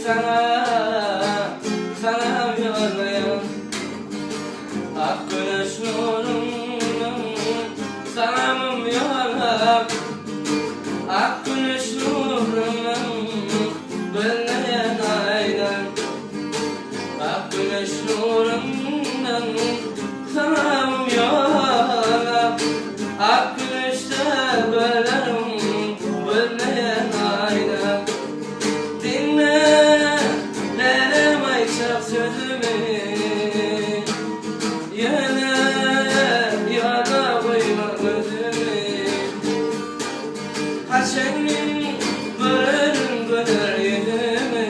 sana yollayam. Ak güneş nurundan salamım yollam. Ak güneş nurundan bölmeyen aydan. Ak güneş nurundan salamım yollam. Ak güneşte bölerim bölmeyen aydan. Dinle nenem ayçak sözümü, yana yana koyma gözümü. Haşemin bölerim böler yüzümü.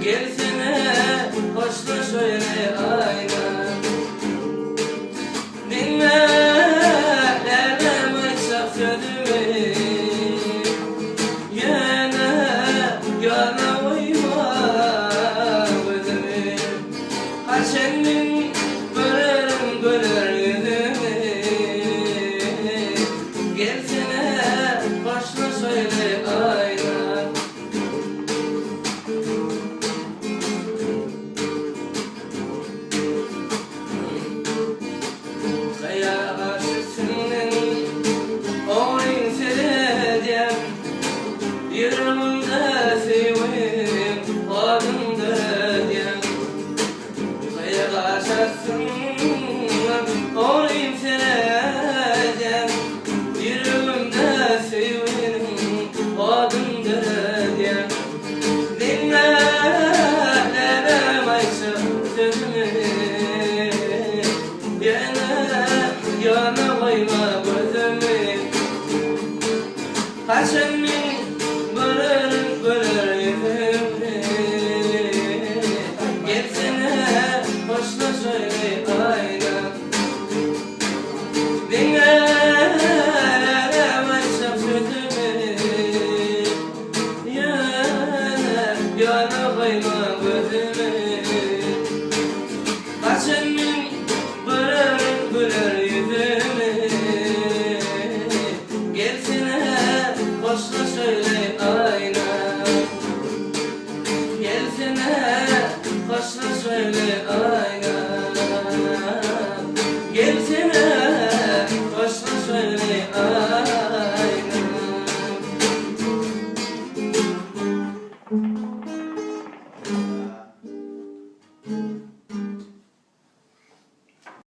Gelsene hoşla şöyle ayna. Dinle nenem ayçak sözümü, yana uyma gözümü. Haşemin bölerim böler yüzümü. Gelsene başla söyle ayna. Kaya karşısından oğlun seyrediyen, yüreğimde sevim adın